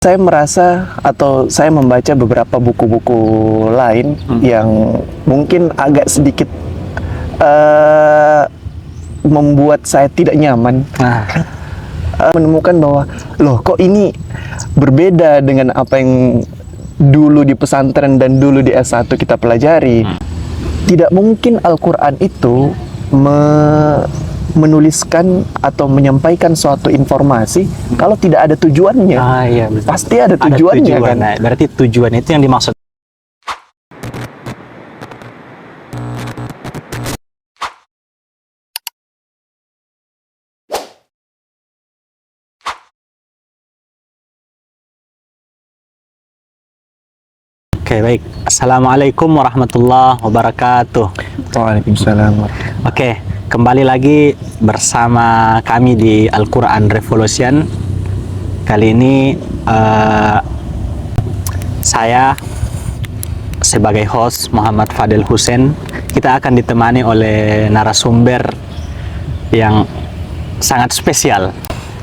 Saya merasa atau saya membaca beberapa buku-buku lain yang mungkin agak sedikit membuat saya tidak nyaman. Menemukan bahwa loh kok ini berbeda dengan apa yang dulu di pesantren dan dulu di S1 kita pelajari. Tidak mungkin Al-Quran itu menuliskan atau menyampaikan suatu informasi kalau tidak ada tujuannya. Iya, betul. Pasti ada tujuannya, kan? Nah, berarti tujuan itu yang dimaksud. Oke, baik. Assalamualaikum warahmatullahi wabarakatuh. Waalaikumsalam. Oke, kembali lagi bersama kami di Al-Quran Revolution. Kali ini saya sebagai host Muhammad Fadel Hussein. Kita akan ditemani oleh narasumber yang sangat spesial.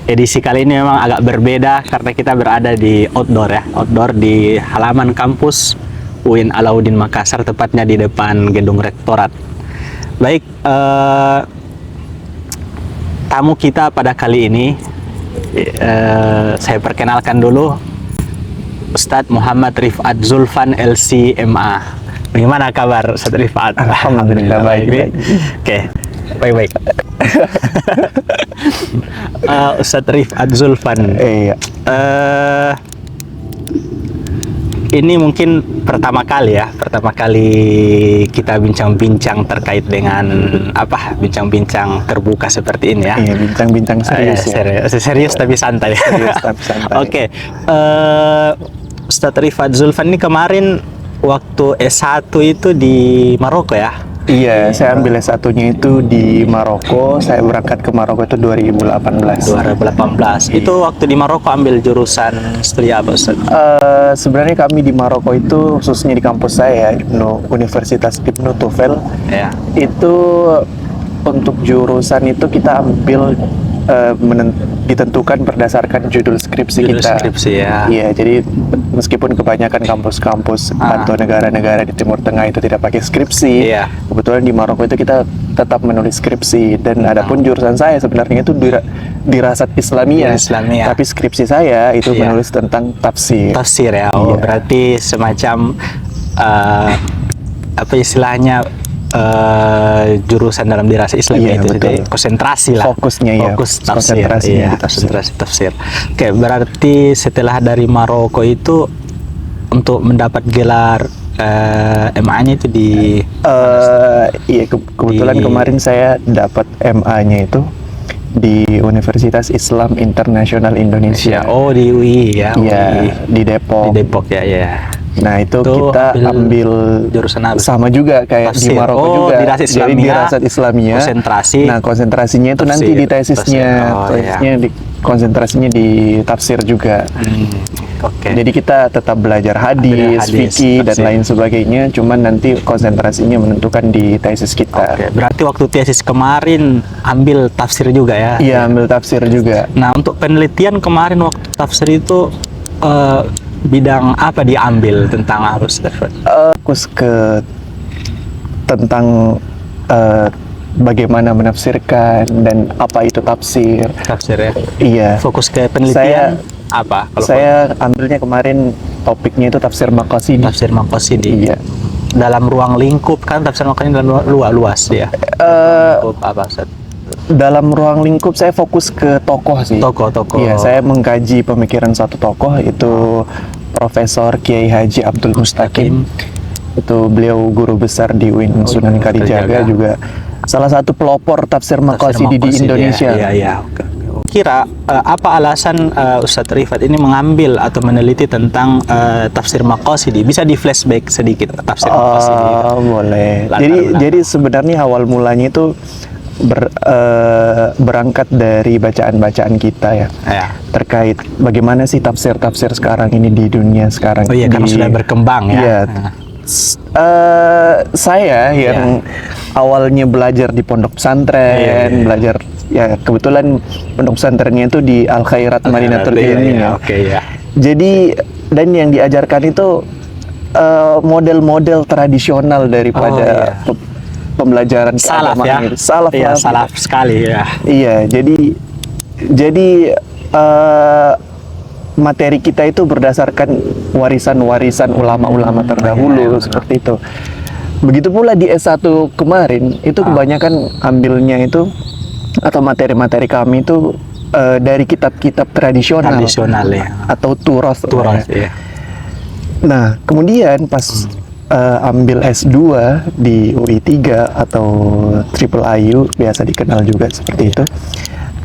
Edisi kali ini memang agak berbeda karena kita berada di outdoor ya, outdoor di halaman kampus UIN Alauddin Makassar, tepatnya di depan gedung rektorat. Baik, tamu kita pada kali ini saya perkenalkan dulu, Ustadz Muhammad Rifat Zulfan LC.MA. Bagaimana kabar Ustadz Rifat? Alhamdulillah baik. Oke, baik-baik. Ustadz Rifat Zulfan. Iya. Ini mungkin pertama kali kita bincang-bincang terkait dengan bincang-bincang terbuka seperti ini ya. Iya, bincang-bincang serius ya. Serius tapi santai. Serius tapi santai. Oke. Ustadz Rifat Zulfan ini kemarin waktu S1 itu di Maroko ya? Iya, saya ambil S1-nya itu di Maroko. Saya berangkat ke Maroko itu 2018. 2018. Itu waktu di Maroko ambil jurusan studi apa, Ustaz? Sebenarnya kami di Maroko itu, khususnya di kampus saya, Universitas Ibnu Tufel, Ya. itu untuk jurusan itu kita ambil ditentukan berdasarkan judul skripsi Judul kita. skripsi ya. Iya, jadi meskipun kebanyakan kampus-kampus atau negara-negara di Timur Tengah itu tidak pakai skripsi, Iya. kebetulan di Maroko itu kita tetap menulis skripsi. Dan adapun jurusan saya sebenarnya itu dirasat Islamiyah, tapi skripsi saya itu menulis tentang tafsir. Tafsir ya. Oh, Iya. berarti semacam apa istilahnya jurusan dalam dirasa Islamiyah Iya, itu betul. jadi konsentrasi lah. Fokusnya ya. Fokus tafsir. Konsentrasinya Iya, di tafsir. konsentrasi tafsir. Oke, berarti setelah dari Maroko itu untuk mendapat gelar MA-nya itu di Iya, kebetulan kemarin saya dapat MA-nya itu di Universitas Islam Internasional Indonesia. Oh, di UI ya. Iya, UI. di Depok. Di Depok ya, ya. Nah, itu Itu kita ambil jurusan apa? sama juga kayak Tafsir. di Maroko Oh, juga. dirasat Jadi Islamiyah, dirasat Islamiyah. konsentrasi. Nah, konsentrasinya itu nanti Tafsir. di tesisnya. Tafsir. Oh, Tesisnya konsentrasinya di tafsir juga. Oke. Jadi kita tetap belajar hadis, fikih dan tafsir. lain sebagainya. Cuman nanti konsentrasinya menentukan di tesis kita. Oke, berarti waktu tesis kemarin ambil tafsir juga ya? Iya, ambil tafsir juga. Nah, untuk penelitian kemarin waktu tafsir itu bidang apa diambil, tentang apa, Ustaz? Fokus ke tentang bagaimana menafsirkan dan apa itu tafsir. Tafsir ya? Iya. Fokus ke penelitian apa? Kalau Saya ambilnya kemarin topiknya itu tafsir Maqasidi. tafsir Maqasidi. Iya. Dalam ruang lingkup kan tafsir Maqasidi dalam luas ya? Lingkup apa, Ustaz? Dalam ruang lingkup saya fokus ke tokoh sih. Tokoh-tokoh. Iya, saya mengkaji pemikiran satu tokoh, itu Profesor Kiai Haji Abdul Mustaqim. Itu beliau guru besar di UIN Sunan Kalijaga, juga salah satu pelopor tafsir Maqasidi di Indonesia. Iya, iya. Kira apa alasan Ustadz Rifat ini mengambil atau meneliti tentang tafsir Maqasidi? Bisa di flashback sedikit tafsir Maqasidi? Boleh. Latar Jadi sebenarnya awal mulanya itu berangkat dari bacaan-bacaan kita ya, terkait bagaimana sih tafsir-tafsir sekarang ini di dunia sekarang. Oh iya, karena sudah berkembang ya. Iya. Saya yang awalnya belajar di pondok pesantren, belajar ya kebetulan pondok pesantrennya itu di Al Khairat Madinatul Ilmi ya. Oke ya. Jadi dan yang diajarkan itu model-model tradisional daripada pembelajaran Salaf keagamaan ya. itu. Salaf Iya, banget. salaf sekali ya. Iya, jadi materi kita itu berdasarkan warisan-warisan ulama-ulama terdahulu seperti itu. Begitu pula di S1 kemarin itu kebanyakan ambilnya itu atau materi-materi kami itu dari kitab-kitab tradisional Ya. atau turos. Iya. Nah, kemudian pas ambil S2 di UI 3 atau Triple IU, biasa dikenal juga seperti itu.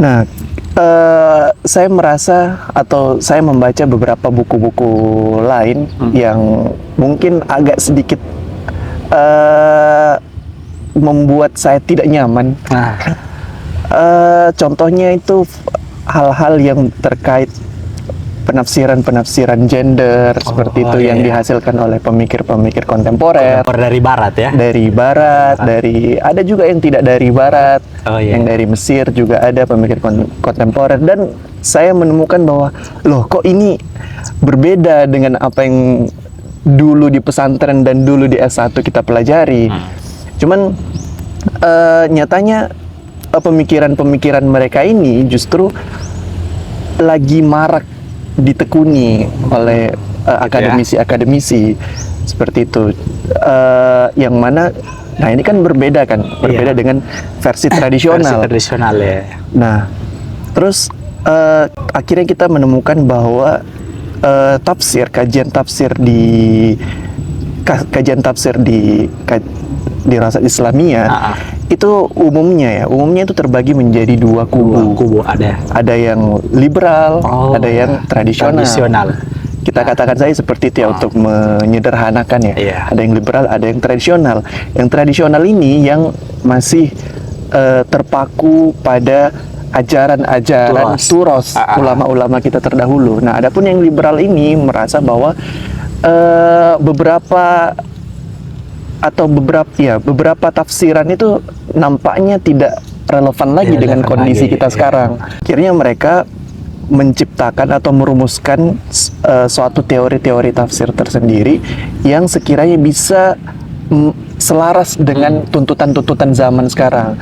Nah, saya merasa atau saya membaca beberapa buku-buku lain yang mungkin agak sedikit membuat saya tidak nyaman. Contohnya itu hal-hal yang terkait penafsiran gender seperti itu yang dihasilkan oleh pemikir-pemikir kontemporer Dari barat ya. dari barat, ada juga yang tidak dari barat, yang dari Mesir juga ada pemikir kontemporer, dan saya menemukan bahwa loh kok ini berbeda dengan apa yang dulu di pesantren dan dulu di S1 kita pelajari. Cuman nyatanya pemikiran-pemikiran mereka ini justru lagi marak ditekuni oleh akademisi-akademisi seperti itu, yang mana, nah ini kan berbeda dengan versi tradisional. Versi tradisional ya. Nah, terus akhirnya kita menemukan bahwa kajian tafsir di Rasad Islamiyah itu umumnya itu terbagi menjadi dua kubu. Ada yang liberal, ada yang tradisional. Kita katakan saja seperti itu ya, untuk menyederhanakan ya. Ada yang liberal, ada yang tradisional. Yang tradisional ini yang masih terpaku pada ajaran-ajaran turos ulama-ulama kita terdahulu. Nah, adapun yang liberal ini merasa bahwa beberapa tafsiran itu nampaknya tidak relevan lagi dengan kondisi kita sekarang. Akhirnya mereka menciptakan atau merumuskan suatu teori-teori tafsir tersendiri yang sekiranya bisa selaras dengan tuntutan-tuntutan zaman sekarang.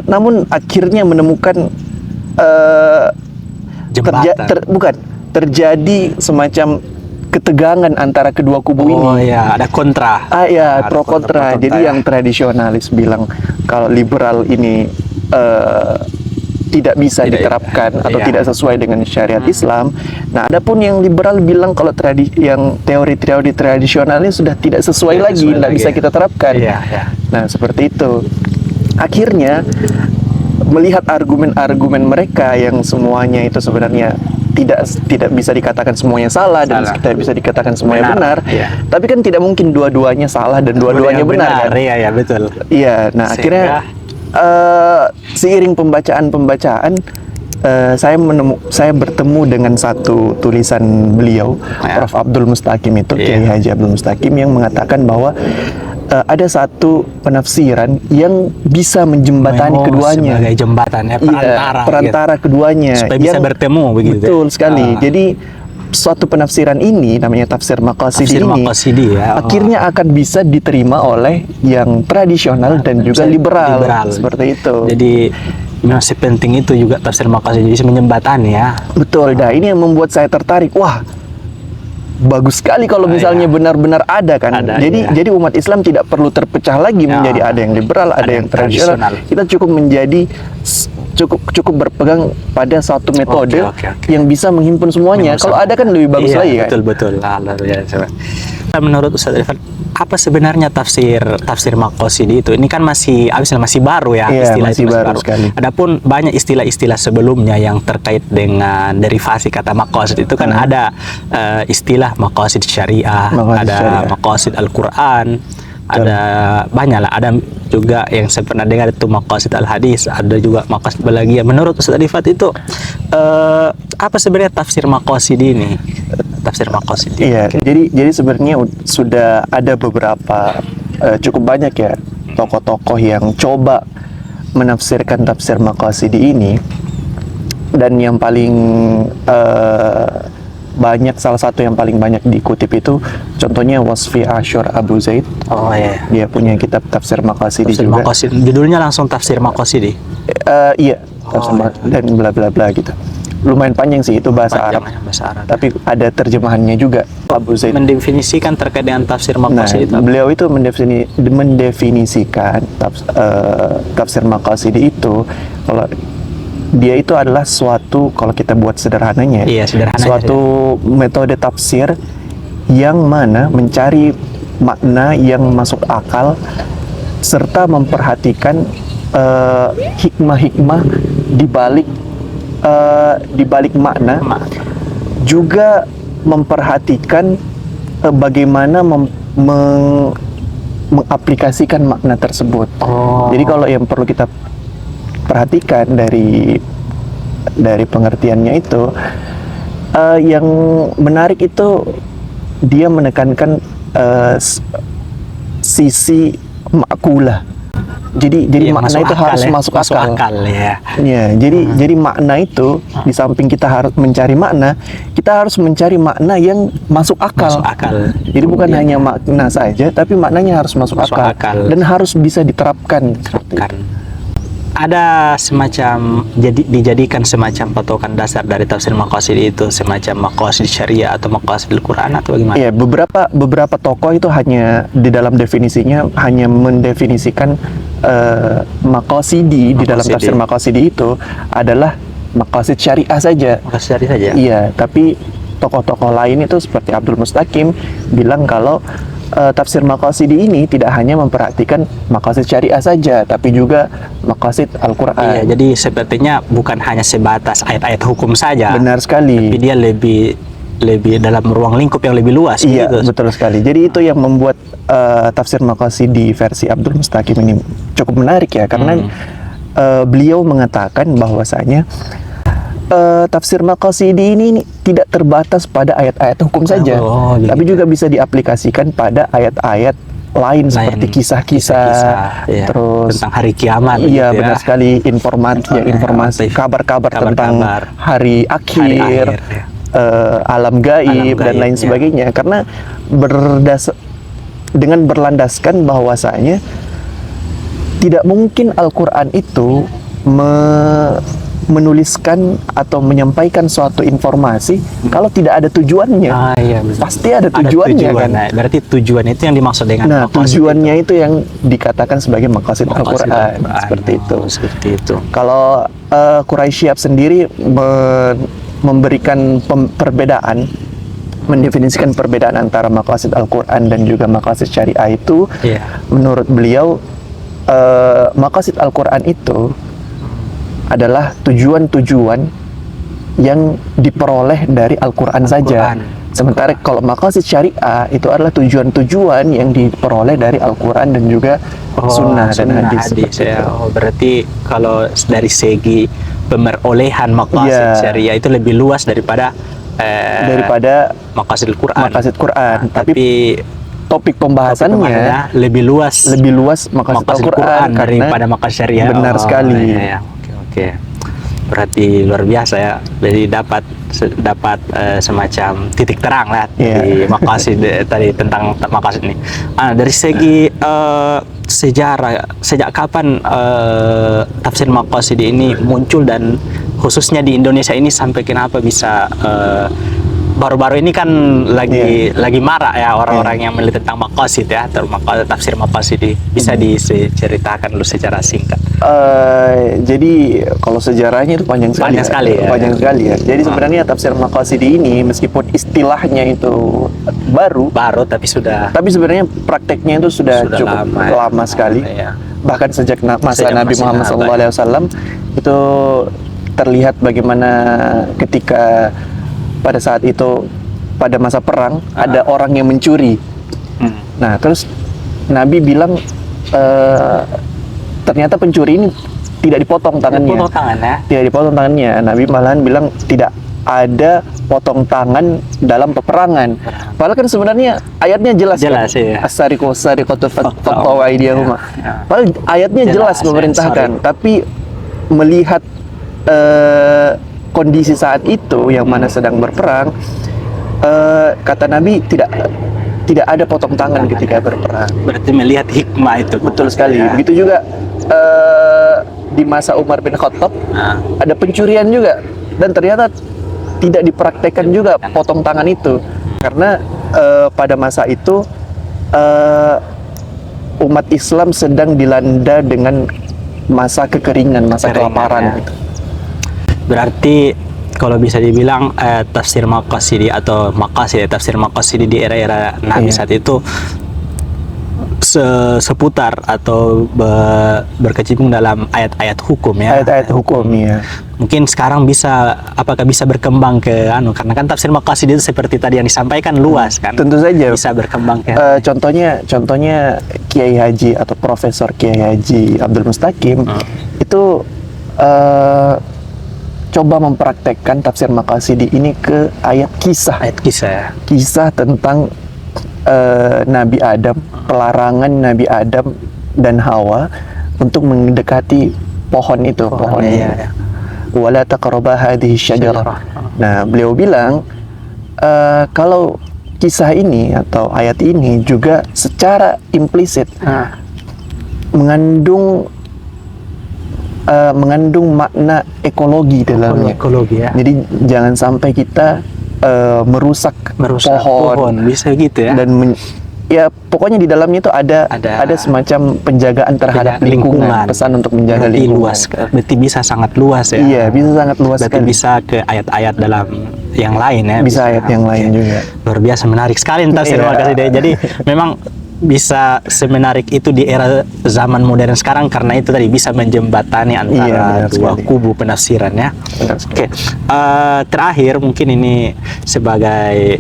Namun akhirnya menemukan terjadi semacam ketegangan antara kedua kubu ini. Ada kontra. Pro kontra. Jadi yang tradisionalis bilang kalau liberal ini tidak bisa diterapkan atau tidak sesuai dengan syariat Islam. Nah, adapun yang liberal bilang kalau yang teori-teori tradisional ini sudah tidak sesuai lagi, tidak bisa kita terapkan. Nah, seperti itu. Akhirnya melihat argumen-argumen mereka yang semuanya itu sebenarnya tidak bisa dikatakan semuanya salah dan tidak bisa dikatakan semuanya benar. Tapi kan tidak mungkin dua-duanya salah dan dua-duanya benar kan? Iya, betul. Iya, nah akhirnya seiring pembacaan saya bertemu dengan satu tulisan beliau, Prof. Abdul Mustaqim itu, Kiai Haji Abdul Mustaqim, yang mengatakan bahwa ada satu penafsiran yang bisa menjembatani keduanya. Sebagai jembatan ya, perantara keduanya. Supaya bisa bertemu begitu. Betul sekali. Jadi suatu penafsiran ini namanya tafsir Maqasidi ini akhirnya akan bisa diterima oleh yang tradisional dan juga liberal. Seperti itu. Jadi masih penting itu juga tafsir Maqasidi, bisa menjembatani ya. Betul. Nah, ini yang membuat saya tertarik. Wah, bagus sekali kalau misalnya benar-benar ada kan. Jadi umat Islam tidak perlu terpecah lagi menjadi ada yang liberal, ada yang tradisional. Kita cukup berpegang pada satu metode yang bisa menghimpun semuanya. Kalau ada kan lebih bagus lagi kan. Betul. Menurut Ustaz Irfan, apa sebenarnya tafsir Maqasidi itu? Ini kan masih baru ya, istilah masih baru sekali. Adapun banyak istilah-istilah sebelumnya yang terkait dengan derivasi kata maqasid itu kan ada istilah maqasid syariah, ada maqasid Al-Qur'an, ada banyak lah. Ada juga yang saya pernah dengar itu maqasid al-hadis, ada juga maqasid balaghiyah. Menurut Ustaz Rifat itu apa sebenarnya tafsir Maqasidi ini? Tafsir Maqasidi. Iya, jadi sebenarnya sudah ada beberapa cukup banyak ya tokoh-tokoh yang coba menafsirkan tafsir Maqasidi ini, dan yang paling banyak, salah satu yang paling banyak dikutip itu contohnya Wasfi Ashur Abu Zaid. Oh iya. Dia punya kitab tafsir Maqasidi Tafsir juga. Maqasid. Judulnya langsung Tafsir Maqasidi. Iya, tafsir dan bla bla bla gitu. Lumayan panjang sih, itu bahasa Panjang Arab. ya, bahasa Arab. Tapi ada terjemahannya juga Abu Zaid. Mendefinisikan terkait dengan Tafsir Nah, Maqasid itu. beliau itu mendefinisikan tafsir Maqasidi itu, kalau dia itu adalah suatu, kalau kita buat sederhananya, Iya, sederhananya suatu metode tafsir yang mana mencari makna yang masuk akal serta memperhatikan hikmah-hikmah di balik makna, juga memperhatikan bagaimana mengaplikasikan makna tersebut. Oh. Jadi kalau yang perlu kita perhatikan dari pengertiannya itu, yang menarik itu dia menekankan sisi makulah. Jadi Iya, makna masuk itu akal harus ya, masuk akal. ya. Ya, jadi makna itu, di samping kita harus mencari makna, kita harus mencari makna yang masuk akal. Masuk akal. Jadi bukan hanya makna saja, tapi maknanya harus masuk akal dan harus bisa diterapkan. Ada semacam dijadikan semacam patokan dasar dari tafsir maqasid itu, semacam maqasid syariah atau maqasid Al-Quran atau bagaimana? Iya, beberapa tokoh itu hanya di dalam definisinya hanya mendefinisikan maqasidi di dalam tafsir maqasidi itu adalah maqasid syariah saja. Maqasid syariah saja. Iya, tapi tokoh-tokoh lain itu seperti Abdul Mustaqim bilang kalau tafsir maqasidi ini tidak hanya memperhatikan maqasid syariah saja, tapi juga maqasid Al-Quran. Iya, jadi sepertinya bukan hanya sebatas ayat-ayat hukum saja. Benar sekali. Tapi dia lebih dalam ruang lingkup yang lebih luas. Iya, gitu. betul sekali. Jadi itu yang membuat tafsir maqasidi versi Abdul Mustaqim ini cukup menarik ya, karena beliau mengatakan bahwasanya tafsir maqasidi ini tidak terbatas pada ayat-ayat hukum saja, gitu. tapi juga bisa diaplikasikan pada ayat-ayat lain seperti kisah-kisah, ya, terus tentang hari kiamat. Iya, gitu benar ya. sekali, informasi, kabar-kabar tentang hari akhir, ya. alam gaib dan lain sebagainya. Karena dengan berlandaskan bahwasanya tidak mungkin Al-Quran itu menuliskan atau menyampaikan suatu informasi kalau tidak ada tujuannya. Iya, betul. Pasti ada tujuannya kan. Nah, berarti tujuan itu yang dimaksud dengan Nah, maqasid tujuannya itu yang dikatakan sebagai maqasid Al-Quran. Seperti itu. Seperti itu. Kalau Quraisy Syihab sendiri memberikan perbedaan, mendefinisikan perbedaan antara maqasid Al-Quran dan juga maqasid syariah itu, menurut beliau maqasid Al-Quran itu adalah tujuan-tujuan yang diperoleh dari Al-Quran saja. Sementara kalau maqasid syariah itu adalah tujuan-tujuan yang diperoleh dari Al-Quran dan juga sunnah dan hadis. Ya. Berarti kalau dari segi pemerolehan maqasid syariah itu lebih luas daripada maqasid Quran. Maqasid Quran. Tapi topik pembahasannya lebih luas maqasid Al-Quran daripada maqasid syariah. Benar sekali. Oke. Berarti luar biasa ya. Jadi dapat semacam titik terang lah di maqasid tadi, tentang maqasid ini. Dari segi sejarah, sejak kapan tafsir maqasid ini muncul, dan khususnya di Indonesia ini sampai kenapa bisa baru-baru ini kan lagi marak ya orang-orang yang meneliti tentang maqasid ya, tafsir maqasid ini. Bisa diceritakan dulu secara singkat. Jadi kalau sejarahnya itu panjang sekali ya. Jadi sebenarnya tafsir maqasid ini meskipun istilahnya itu baru tapi sebenarnya prakteknya itu sudah cukup lama sekali. Bahkan sejak masa Nabi Muhammad SAW itu terlihat bagaimana ketika pada saat itu, pada masa perang, ada orang yang mencuri. Nah, terus Nabi bilang ternyata pencuri ini tidak dipotong tangannya. Tidak dipotong tangannya. Nabi malahan bilang tidak ada potong tangan dalam peperangan. Padahal kan sebenarnya ayatnya jelas kan? Ya. As-sariqu was-sariqatu faqta'u aydiyahuma. Padahal ayatnya jelas memerintahkan, tapi melihat kondisi saat itu yang mana sedang berperang, kata Nabi tidak ada potong tangan ketika berperang. Berarti melihat hikmah itu. Betul sekali. Ya. Begitu juga di masa Umar bin Khattab ada pencurian juga, dan ternyata tidak dipraktekkan juga potong tangan itu, karena pada masa itu umat Islam sedang dilanda dengan masa kekeringan, masa kelaparan. Ya. Berarti kalau bisa dibilang tafsir Maqasidi atau tafsir Maqasidi di era-era Nabi saat itu seputar atau berkecimpung dalam ayat-ayat hukum ya. Ayat-ayat hukum ya. Mungkin sekarang apakah bisa berkembang ke karena kan tafsir Maqasidi itu seperti tadi yang disampaikan luas kan. Tentu saja bisa berkembang ke contohnya Kiai Haji atau Profesor Kiai Haji Abdul Mustaqim itu coba mempraktekkan tafsir Maqasidi ini ke ayat kisah ya. Kisah tentang Nabi Adam, pelarangan Nabi Adam dan Hawa untuk mendekati pohon itu, pohonnya. Wala taqraba hadhihi syajarah. Nah, beliau bilang kalau kisah ini atau ayat ini juga secara implisit mengandung makna ekologi dalamnya. Ekologi ya. Jadi jangan sampai kita merusak pohon bisa gitu ya. Dan ya pokoknya di dalamnya itu ada semacam penjagaan terhadap lingkungan, pesan untuk menjaga lingkungan. Berarti bisa sangat luas ya. Iya, bisa sangat luas. Berarti bisa ke ayat-ayat dalam yang lain ya. Bisa ayat yang lain juga. Luar biasa menarik sekali tafsir Maqasidi. Jadi memang bisa semenarik itu di era zaman modern sekarang karena itu tadi bisa menjembatani antara dua kubu penafsiran ya. Oke. Terakhir mungkin ini sebagai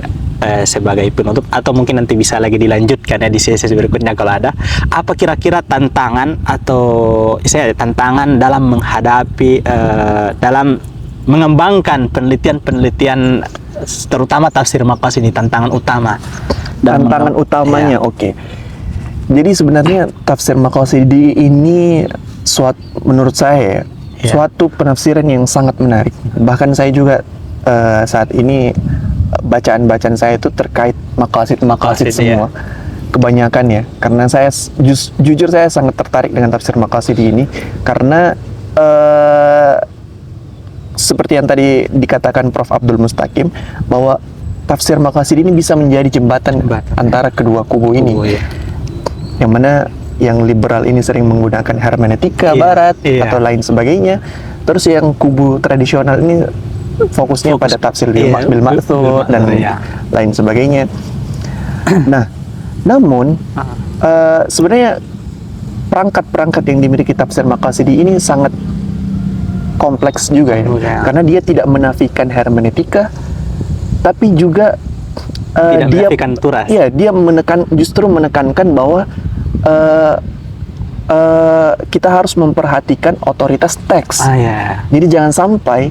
penutup atau mungkin nanti bisa lagi dilanjutkan ya di sesi berikutnya kalau ada. Apa kira-kira tantangan atau tantangan dalam menghadapi dalam mengembangkan penelitian terutama tafsir Maqasidi, tantangan utama? Tantangan utamanya, oke. Jadi sebenarnya tafsir Maqasidi ini menurut saya suatu penafsiran yang sangat menarik. Bahkan saya juga saat ini bacaan saya itu terkait maqasid semua. Kebanyakan ya, karena saya jujur saya sangat tertarik dengan tafsir Maqasidi ini karena seperti yang tadi dikatakan Prof. Abdul Mustaqim bahwa tafsir Maqasidi ini bisa menjadi jembatan antara kedua kubu ini. Yang mana yang liberal ini sering menggunakan hermeneutika barat atau lain sebagainya. Terus yang kubu tradisional ini fokusnya pada tafsir bil ma'thur dan lain sebagainya. Nah, namun sebenarnya perangkat-perangkat yang dimiliki tafsir Maqasidi ini sangat kompleks juga ya. Karena dia tidak menafikan hermeneutika, tapi juga dia turas. Iya, dia justru menekankan bahwa kita harus memperhatikan otoritas teks. Jadi jangan sampai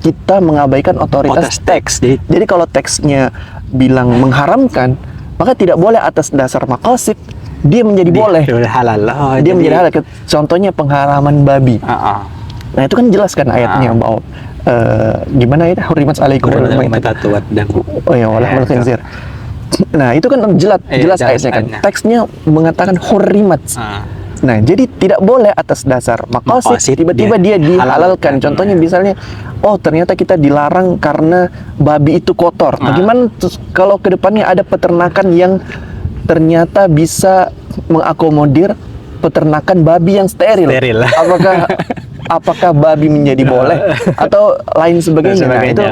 kita mengabaikan otoritas teks. Jadi kalau teksnya bilang mengharamkan, maka tidak boleh atas dasar maqasid dia menjadi boleh. Halal. Dia menjadi halal. Contohnya pengharaman babi. Nah, itu kan jelas kan ayatnya bahwa gimana ya, hurimat alaikum wal khinzir. Nah, itu kan jelas ayatnya kan. Teksnya mengatakan hurimat. Nah, jadi tidak boleh atas dasar maqasid tiba-tiba dia dihalalkan. Contohnya misalnya, oh ternyata kita dilarang karena babi itu kotor. Bagaimana kalau kedepannya ada peternakan yang ternyata bisa mengakomodir peternakan babi yang steril. Apakah babi menjadi boleh atau lain sebagainya? Nah, itu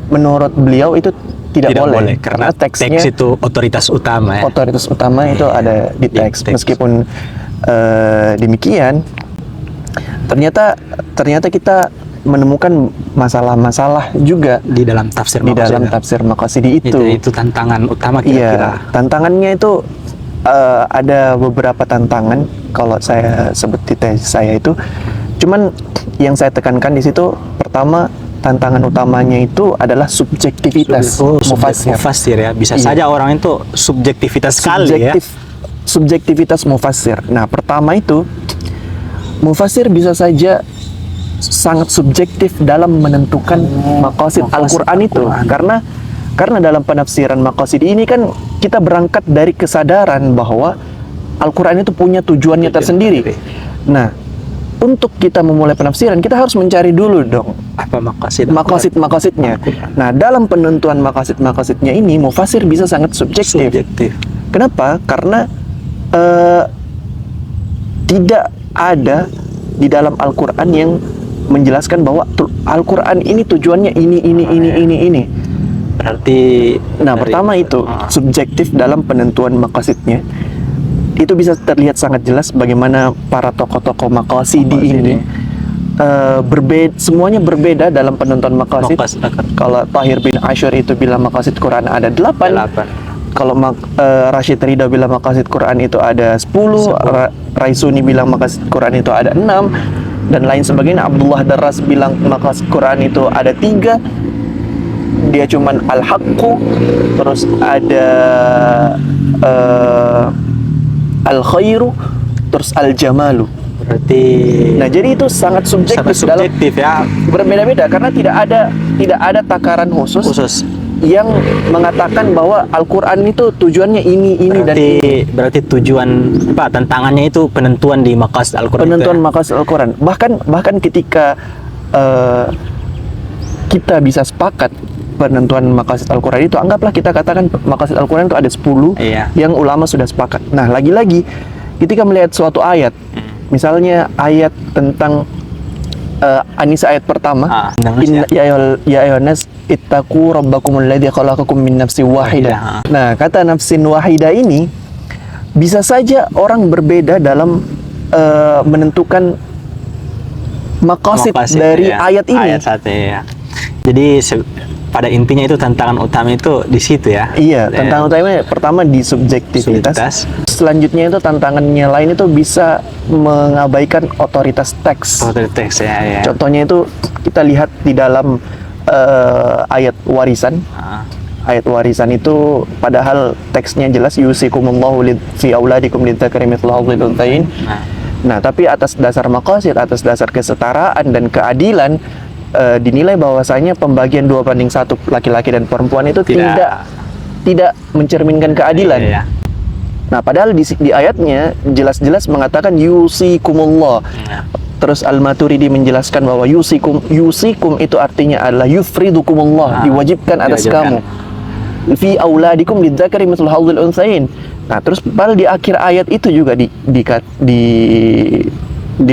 menurut beliau itu tidak boleh karena teks itu otoritas utama ya. Otoritas utama itu ada di teks. Meskipun demikian, ternyata kita menemukan masalah-masalah juga di dalam tafsir Maqasidi itu. Itu tantangan utama kira-kira. Iya, tantangannya itu ada beberapa tantangan kalau saya sebut di tesis saya itu. Cuman yang saya tekankan di situ pertama, tantangan utamanya itu adalah subjektivitas mufassir ya. Bisa saja orang itu subjektivitas sekali ya. Subjektivitas mufassir. Nah, pertama itu mufassir bisa saja sangat subjektif dalam menentukan maqasid Al-Quran itu, karena Karena dalam penafsiran maqasid ini kan kita berangkat dari kesadaran bahwa Al-Quran itu punya tujuannya tersendiri. Nah, untuk kita memulai penafsiran, kita harus mencari dulu dong Apa maqasid-maqasidnya. Nah, dalam penentuan maqasid-maqasidnya ini, mufasir bisa sangat subjektif. Kenapa? Karena tidak ada di dalam Al-Quran yang menjelaskan bahwa Al-Quran ini tujuannya ini. Berarti Pertama itu subjektif dalam penentuan maqasidnya. Itu bisa terlihat sangat jelas bagaimana para tokoh-tokoh maqasidi ini semuanya berbeda dalam penentuan maqasid. Kalau Tahir bin Ashur itu bilang maqasid Quran ada 8. Kalau Rashid Ridha bilang maqasid Quran itu ada 10. Raisuni bilang maqasid Quran itu ada 6 dan lain sebagainya. Abdullah Darras bilang maqasid Quran itu ada 3. Dia cuman al-haqqu, terus ada al-khairu, terus al-jamalu. Berarti jadi itu sangat subjektif ya. Berbeda-beda karena tidak ada takaran khusus yang mengatakan bahwa Al-Quran itu tujuannya ini dan ini. Berarti tujuan tantangannya itu penentuan di maqasid Al-Quran. Penentuan maqasid Al-Quran. Bahkan ketika kita bisa sepakat penentuan maqasid Al-Quran itu, anggaplah kita katakan maqasid Al-Quran itu ada 10 yang ulama sudah sepakat. Nah, lagi-lagi ketika melihat suatu ayat, misalnya ayat tentang An-Nisa ayat pertama, ya ayyuhannas ittaqu rabbakumul ladzi khalaqakum min nafsin wahidah. Nah, kata nafsin wahidah ini bisa saja orang berbeda dalam menentukan maqasid dari ayat ini. Jadi pada intinya itu tantangan utama itu di situ ya. Iya, tantangan utamanya pertama di subjektivitas. Selanjutnya itu tantangannya lain itu bisa mengabaikan otoritas teks. Ya. Contohnya itu kita lihat di dalam ayat warisan. Ayat warisan itu padahal teksnya jelas yusikumullahu fi auladikum lidzakari mithlu hadzil unthayain. Nah, tapi atas dasar maqasid, atas dasar kesetaraan dan keadilan, dinilai bahwasanya pembagian 2/1 laki-laki dan perempuan itu tidak mencerminkan keadilan. Nah, padahal di ayatnya jelas-jelas mengatakan yusikumullah. Terus Al-Maturidi menjelaskan bahwa yusikum itu artinya adalah yufridukumullah, diwajibkan atas kamu. Fi auladikum lidzakari mithlu hadzil unthayain. Nah, terus padahal di akhir ayat itu juga di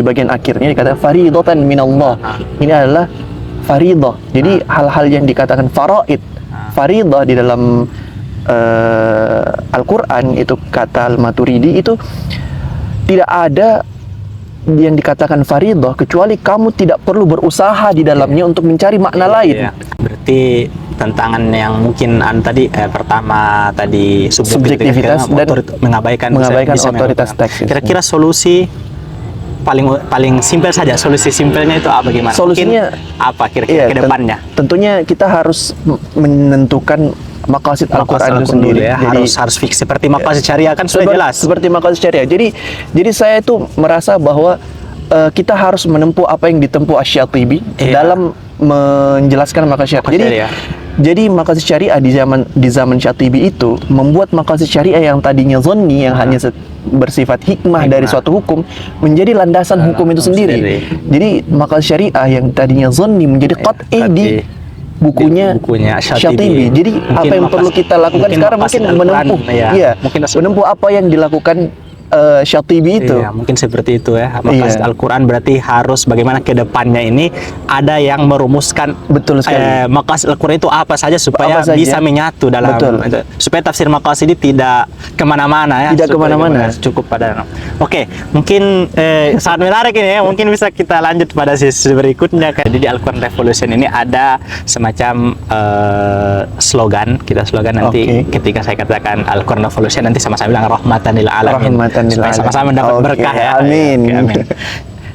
bagian akhirnya dikatakan faridatan minallah. Ini adalah faridah. Jadi hal-hal yang dikatakan faraid, faridah di dalam Al-Quran itu kata Al-Maturidi itu tidak ada yang dikatakan faridah kecuali kamu tidak perlu berusaha di dalamnya untuk mencari makna lain. Berarti tantangan yang mungkin tadi pertama tadi subjektivitas dan mengabaikan otoritas teks. Kira-kira solusi paling simpel saja, solusi simpelnya itu apa, gimana? Solusinya mungkin apa kira-kira ke depannya? Tentunya kita harus menentukan maqasid Al-Quran itu sendiri. Ya, jadi harus fix seperti maqasid syariah kan sudah jelas. Seperti maqasid syariah. Jadi saya itu merasa bahwa kita harus menempuh apa yang ditempuh Asy-Syatibi dalam menjelaskan maqasid syariah. Jadi maqasid syariah di zaman Syatibi itu membuat maqasid syariah yang tadinya zonni, yang hanya bersifat hikmah dari suatu hukum, menjadi landasan hukum itu sendiri. Jadi maqasid syariah yang tadinya zonni menjadi qat'i di bukunya Syatibi. Jadi apa yang perlu kita lakukan sekarang mungkin menempuh apa yang dilakukan Syatibi itu. Iya, mungkin seperti itu ya. Maqasid Al-Quran berarti harus bagaimana ke depannya ini ada yang merumuskan maqasid Al-Quran itu apa saja supaya bisa menyatu dalam supaya tafsir maqasid ini tidak kemana-mana ya. Tidak kemana-mana. Cukup pada. Oke, mungkin sangat menarik ini ya. Mungkin bisa kita lanjut pada sesi berikutnya. Jadi di Al-Quran Revolution ini ada semacam slogan. Kita slogan nanti ketika saya katakan Al-Quran Revolution nanti sama-sama bilang rahmatan lil alamin. Supaya sama-sama mendapat berkah ya. Amin.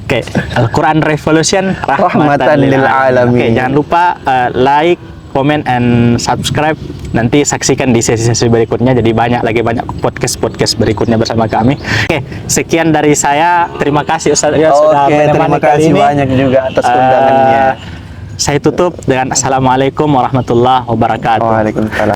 Oke, Al-Quran Revolution rahmatan lil alamin. Jangan lupa like, comment, and subscribe. Nanti saksikan di sesi-sesi berikutnya. Jadi banyak podcast berikutnya bersama kami. Oke, sekian dari saya. Terima kasih Ustaz sudah menemani terima kasih kali ini. Banyak juga atas undangannya. Saya tutup dengan Assalamualaikum warahmatullahi wabarakatuh. Waalaikumsalam.